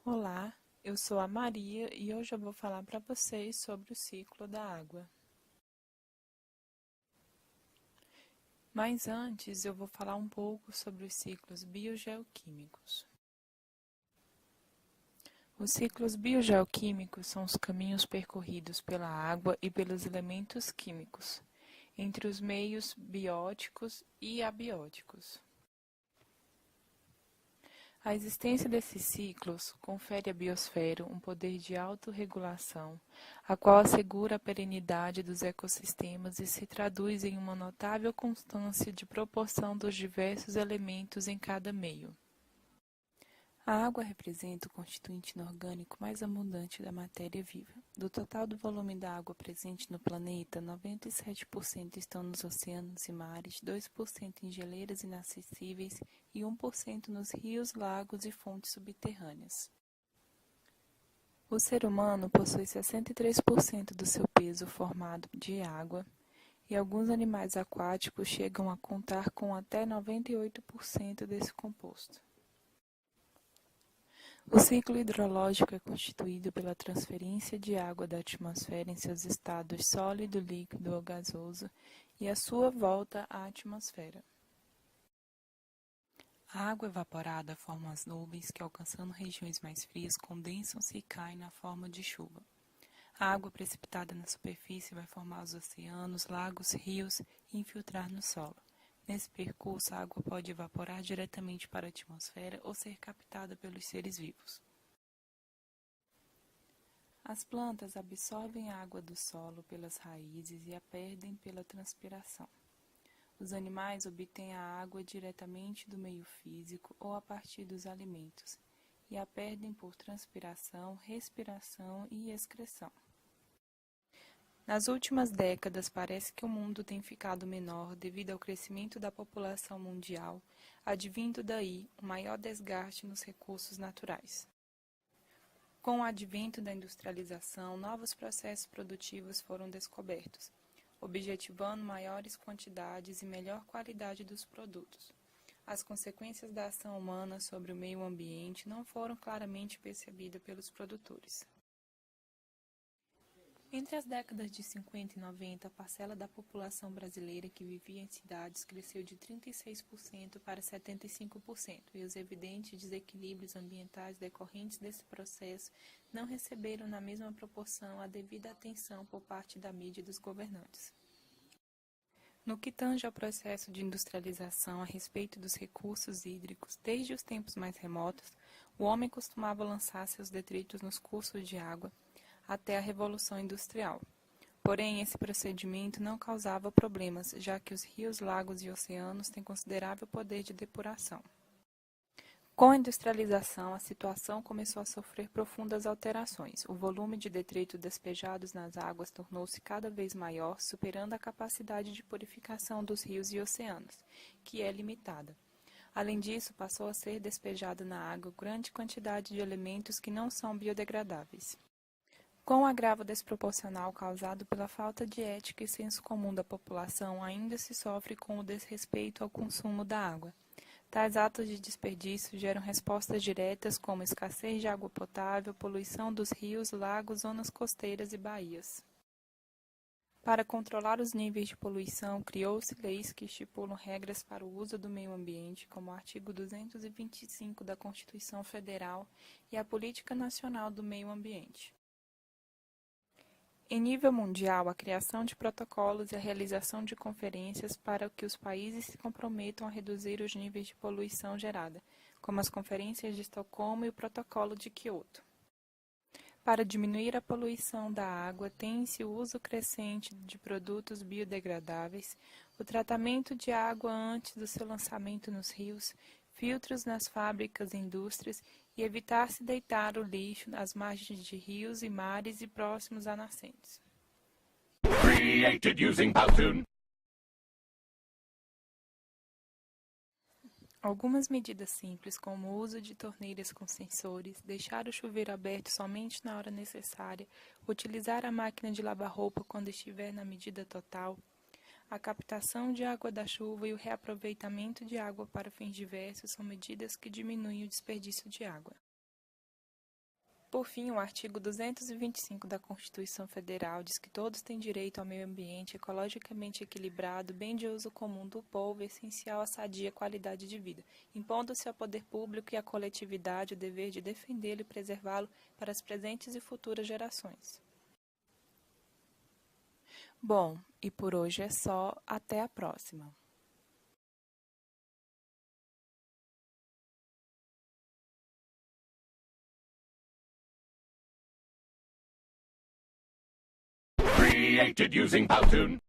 Olá, eu sou a Maria e hoje eu vou falar para vocês sobre o ciclo da água. Mas antes eu vou falar um pouco sobre os ciclos biogeoquímicos. Os ciclos biogeoquímicos são os caminhos percorridos pela água e pelos elementos químicos, entre os meios bióticos e abióticos. A existência desses ciclos confere à biosfera um poder de autorregulação, a qual assegura a perenidade dos ecossistemas e se traduz em uma notável constância de proporção dos diversos elementos em cada meio. A água representa o constituinte inorgânico mais abundante da matéria viva. Do total do volume da água presente no planeta, 97% estão nos oceanos e mares, 2% em geleiras inacessíveis e 1% nos rios, lagos e fontes subterrâneas. O ser humano possui 63% do seu peso formado de água, e alguns animais aquáticos chegam a contar com até 98% desse composto. O ciclo hidrológico é constituído pela transferência de água da atmosfera em seus estados sólido, líquido ou gasoso e a sua volta à atmosfera. A água evaporada forma as nuvens que, alcançando regiões mais frias, condensam-se e caem na forma de chuva. A água precipitada na superfície vai formar os oceanos, lagos, rios e infiltrar no solo. Nesse percurso, a água pode evaporar diretamente para a atmosfera ou ser captada pelos seres vivos. As plantas absorvem a água do solo pelas raízes e a perdem pela transpiração. Os animais obtêm a água diretamente do meio físico ou a partir dos alimentos, e a perdem por transpiração, respiração e excreção. Nas últimas décadas, parece que o mundo tem ficado menor devido ao crescimento da população mundial, advindo daí o maior desgaste nos recursos naturais. Com o advento da industrialização, novos processos produtivos foram descobertos, objetivando maiores quantidades e melhor qualidade dos produtos. As consequências da ação humana sobre o meio ambiente não foram claramente percebidas pelos produtores. Entre as décadas de 50 e 90, a parcela da população brasileira que vivia em cidades cresceu de 36% para 75%, e os evidentes desequilíbrios ambientais decorrentes desse processo não receberam na mesma proporção a devida atenção por parte da mídia e dos governantes. No que tange ao processo de industrialização a respeito dos recursos hídricos, desde os tempos mais remotos, o homem costumava lançar seus detritos nos cursos de água, até a Revolução Industrial. Porém, esse procedimento não causava problemas, já que os rios, lagos e oceanos têm considerável poder de depuração. Com a industrialização, a situação começou a sofrer profundas alterações. O volume de detritos despejados nas águas tornou-se cada vez maior, superando a capacidade de purificação dos rios e oceanos, que é limitada. Além disso, passou a ser despejada na água grande quantidade de elementos que não são biodegradáveis. Com o agravo desproporcional causado pela falta de ética e senso comum da população, ainda se sofre com o desrespeito ao consumo da água. Tais atos de desperdício geram respostas diretas como escassez de água potável, poluição dos rios, lagos, zonas costeiras e baías. Para controlar os níveis de poluição, criou-se leis que estipulam regras para o uso do meio ambiente, como o artigo 225 da Constituição Federal e a Política Nacional do Meio Ambiente. Em nível mundial, a criação de protocolos e a realização de conferências para que os países se comprometam a reduzir os níveis de poluição gerada, como as conferências de Estocolmo e o Protocolo de Quioto. Para diminuir a poluição da água, tem-se o uso crescente de produtos biodegradáveis, o tratamento de água antes do seu lançamento nos rios, filtros nas fábricas e indústrias e evitar-se deitar o lixo nas margens de rios e mares e próximos a nascentes. Created using Powtoon. Algumas medidas simples, como o uso de torneiras com sensores, deixar o chuveiro aberto somente na hora necessária, utilizar a máquina de lavar roupa quando estiver na medida total, a captação de água da chuva e o reaproveitamento de água para fins diversos são medidas que diminuem o desperdício de água. por fim, o artigo 225 da Constituição Federal diz que todos têm direito ao meio ambiente ecologicamente equilibrado, bem de uso comum do povo, essencial à sadia qualidade de vida, impondo-se ao poder público e à coletividade o dever de defendê-lo e preservá-lo para as presentes e futuras gerações. Bom, e por hoje é só. Até a próxima. Created using Powtoon.